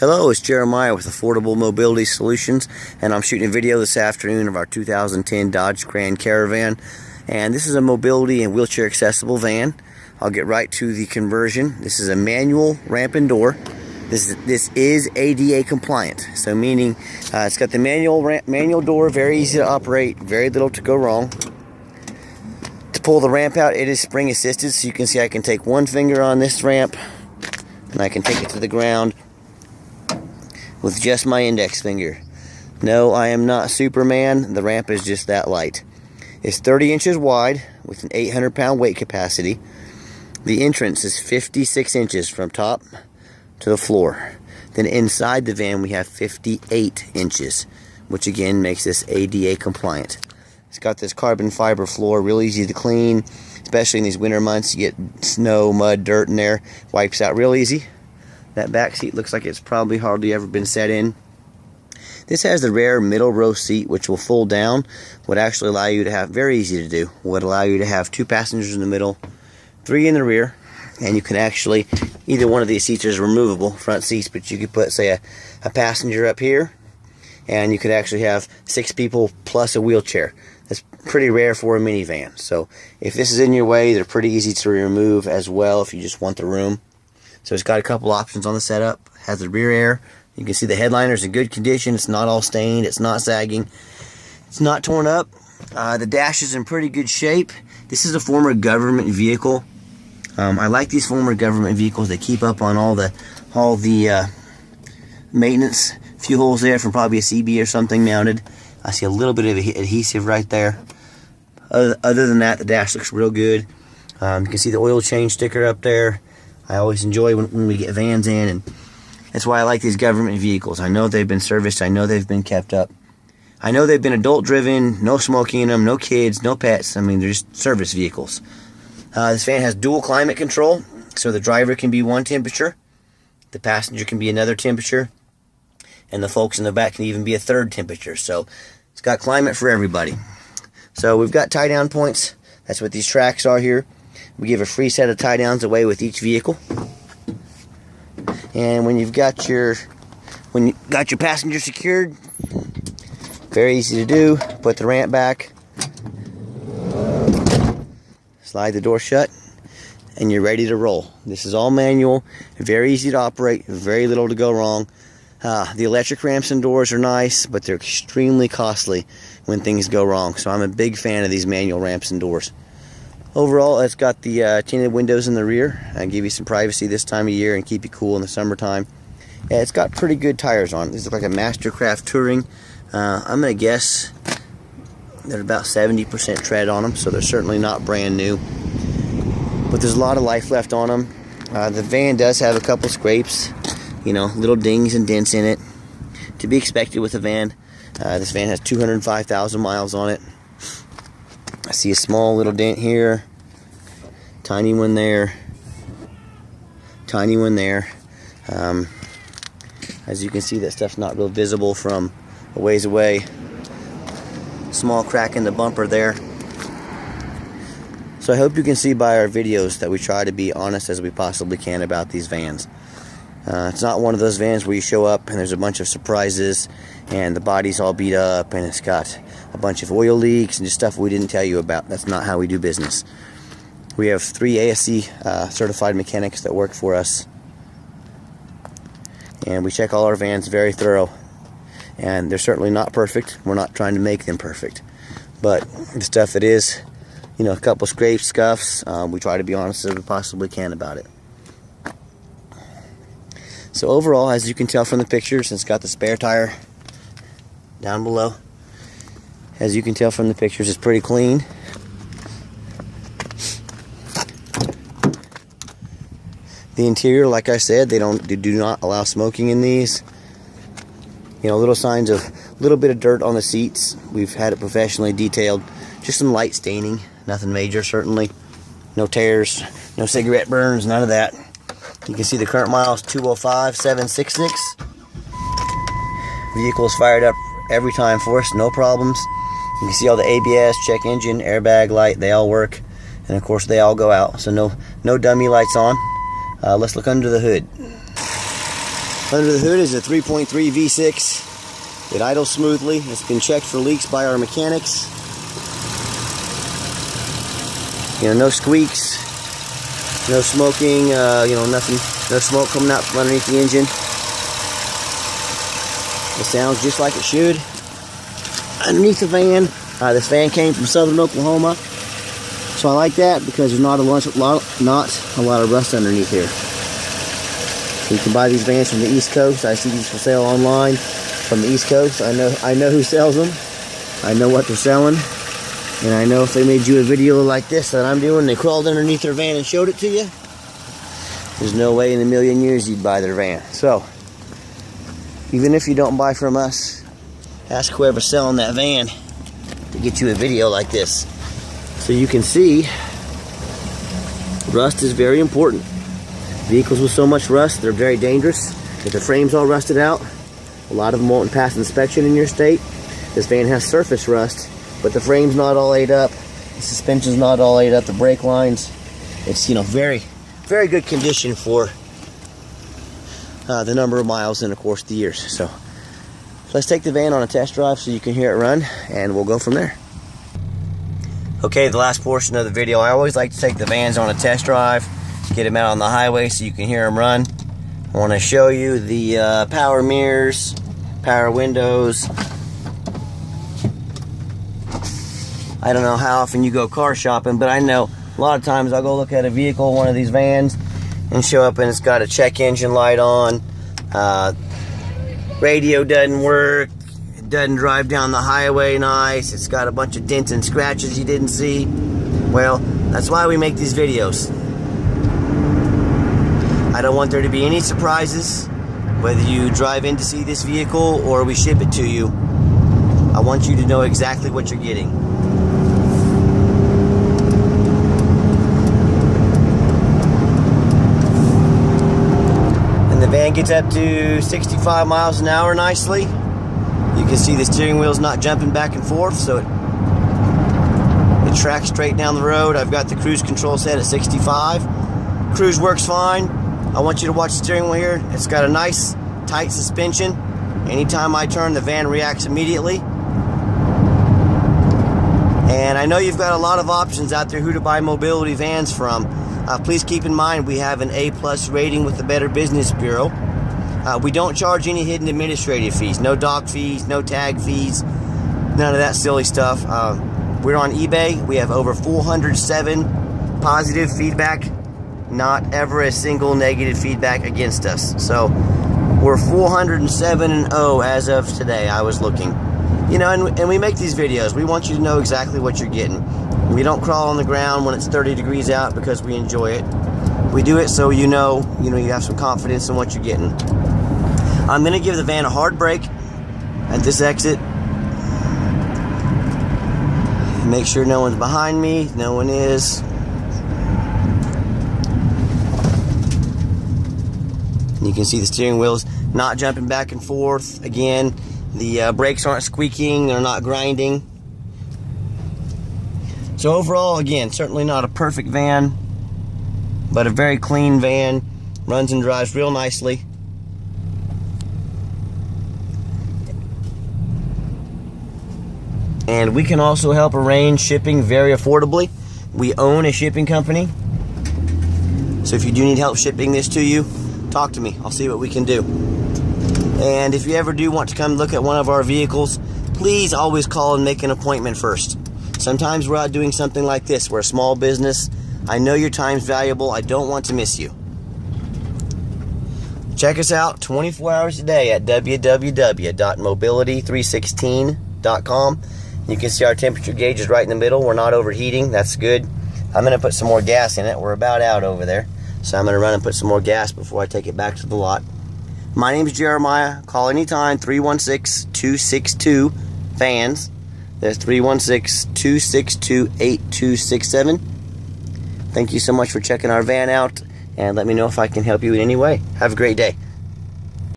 Hello, it's Jeremiah with Affordable Mobility Solutions, and I'm shooting a video this afternoon of our 2010 Dodge Grand Caravan. And this is a mobility and wheelchair accessible van. I'll get right to the conversion. This is a manual ramp and door. This is ADA compliant, so meaning it's got the manual door, very easy to operate, very little to go wrong. To pull the ramp out, it is spring assisted, so you can see I can take one finger on this ramp and I can take it to the ground with just my index finger. No, I am not Superman. The ramp is just that light. It's 30 inches wide with an 800-pound weight capacity. The entrance is 56 inches from top to the floor. Then inside the van we have 58 inches, which again makes this ADA compliant. It's got this carbon fiber floor, real easy to clean, especially in these winter months. You get snow, mud, dirt in there. Wipes out real easy. That back seat looks like it's probably hardly ever been set in. This has the rare middle row seat, which will fold down. Would actually allow you to have, very easy to do, would allow you to have 2 passengers in the middle, 3 in the rear, and you can actually, either one of these seats is removable, front seats, but you could put, say, a passenger up here, and you could actually have 6 people plus a wheelchair. That's pretty rare for a minivan. So if this is in your way, they're pretty easy to remove as well if you just want the room. So it's got a couple options on the setup. Has the rear air. You can see the headliner's in good condition. It's not all stained. It's not sagging. It's not torn up. The dash is in pretty good shape. This is a former government vehicle. I like these former government vehicles. They keep up on all the maintenance. Few holes there from probably a CB or something mounted. I see a little bit of adhesive right there. Other than that, the dash looks real good. You can see the oil change sticker up there. I always enjoy when we get vans in, and that's why I like these government vehicles. I know they've been serviced. I know they've been kept up. I know they've been adult driven, no smoking in them, no kids, no pets. I mean, they're just service vehicles. This van has dual climate control, so the driver can be one temperature, the passenger can be another temperature, and the folks in the back can even be a third temperature. So it's got climate for everybody. So we've got tie down points. That's what these tracks are here. We give a free set of tie downs away with each vehicle. And when you've got your passenger secured, very easy to do. Put the ramp back, slide the door shut, and you're ready to roll. This is all manual, very easy to operate, very little to go wrong. The electric ramps and doors are nice, but they're extremely costly when things go wrong. So I'm a big fan of these manual ramps and doors. Overall, it's got the tinted windows in the rear. Give you some privacy this time of year and keep you cool in the summertime. Yeah, it's got pretty good tires on it. These look like a Mastercraft Touring. I'm going to guess they're about 70% tread on them, so they're certainly not brand new. But there's a lot of life left on them. The van does have a couple scrapes, you know, little dings and dents in it. To be expected with a van. This van has 205,000 miles on it. I see a small little dent here, tiny one there, tiny one there. As you can see, that stuff's not real visible from a ways away. Small crack in the bumper there. So I hope you can see by our videos that we try to be honest as we possibly can about these vans. It's not one of those vans where you show up and there's a bunch of surprises and the body's all beat up and it's got a bunch of oil leaks and just stuff we didn't tell you about. That's not how we do business. We have 3 ASC certified mechanics that work for us, and we check all our vans very thorough, and they're certainly not perfect. We're not trying to make them perfect, but the stuff that is, you know, a couple scrapes, scuffs, we try to be honest as we possibly can about it. So overall, as you can tell from the pictures, it's got the spare tire down below. As you can tell from the pictures, it's pretty clean. The interior, like I said, they do not allow smoking in these. You know, little signs of a little bit of dirt on the seats. We've had it professionally detailed. Just some light staining, nothing major certainly. No tears, no cigarette burns, none of that. You can see the current miles, 205,766. Vehicle is fired up every time for us, no problems. You can see all the ABS, check engine, airbag light, they all work. And of course they all go out, so no dummy lights on. Let's look under the hood. Under the hood is a 3.3 V6. It idles smoothly. It's been checked for leaks by our mechanics. You know, no squeaks, no smoking, you know, nothing, no smoke coming out from underneath the engine. It sounds just like it should. Underneath the van, this van came from southern Oklahoma, so I like that because there's not a lot of rust underneath here. So you can buy these vans from the East Coast. I see these for sale online from the East Coast. I know who sells them. I know what they're selling, and I know if they made you a video like this that I'm doing, they crawled underneath their van and showed it to you, there's no way in a million years you'd buy their van. So even if you don't buy from us, ask whoever's selling that van to get you a video like this. So you can see, rust is very important. Vehicles with so much rust, they're very dangerous. If the frame's all rusted out, a lot of them won't pass inspection in your state. This van has surface rust, but the frame's not all ate up, the suspension's not all ate up, the brake lines. It's, you know, very, very good condition for the number of miles and of course the years. So let's take the van on a test drive so you can hear it run, and we'll go from there. Okay, the last portion of the video, I always like to take the vans on a test drive, get them out on the highway so you can hear them run. I want to show you the power mirrors, power windows. I don't know how often you go car shopping, but I know a lot of times I'll go look at a vehicle, one of these vans, and show up and it's got a check engine light on. Radio doesn't work. It doesn't drive down the highway nice. It's got a bunch of dents and scratches you didn't see. Well, that's why we make these videos. I don't want there to be any surprises, whether you drive in to see this vehicle or we ship it to you. I want you to know exactly what you're getting. And the van gets up to 65 miles an hour nicely. You can see the steering wheel's not jumping back and forth, so it tracks straight down the road. I've got the cruise control set at 65. Cruise works fine. I want you to watch the steering wheel here. It's got a nice tight suspension. Anytime I turn, the van reacts immediately. And I know you've got a lot of options out there who to buy mobility vans from. Please keep in mind we have an A+ rating with the Better Business Bureau. We don't charge any hidden administrative fees. No dock fees, no tag fees, none of that silly stuff. We're on eBay. We have over 407 positive feedback. Not ever a single negative feedback against us. So we're 407-0 as of today. I was looking, you know, and we make these videos. We want you to know exactly what you're getting. We don't crawl on the ground when it's 30 degrees out because we enjoy it. We do it so you know you have some confidence in what you're getting. I'm gonna give the van a hard brake at this exit. Make sure no one's behind me. No one is. You can see the steering wheel's not jumping back and forth. Again, the brakes aren't squeaking, they're not grinding. So overall, again, certainly not a perfect van, but a very clean van. Runs and drives real nicely. And we can also help arrange shipping very affordably. We own a shipping company. So if you do need help shipping this to you, talk to me. I'll see what we can do. And if you ever do want to come look at one of our vehicles, please always call and make an appointment first. Sometimes we're out doing something like this. We're a small business. I know your time's valuable. I don't want to miss you. Check us out 24 hours a day at www.mobility316.com. You can see our temperature gauge is right in the middle. We're not overheating. That's good. I'm going to put some more gas in it. We're about out over there. So I'm going to run and put some more gas before I take it back to the lot. My name is Jeremiah. Call anytime, 316-262-FANS. That's 316-262-8267. Thank you so much for checking our van out, and let me know if I can help you in any way. Have a great day.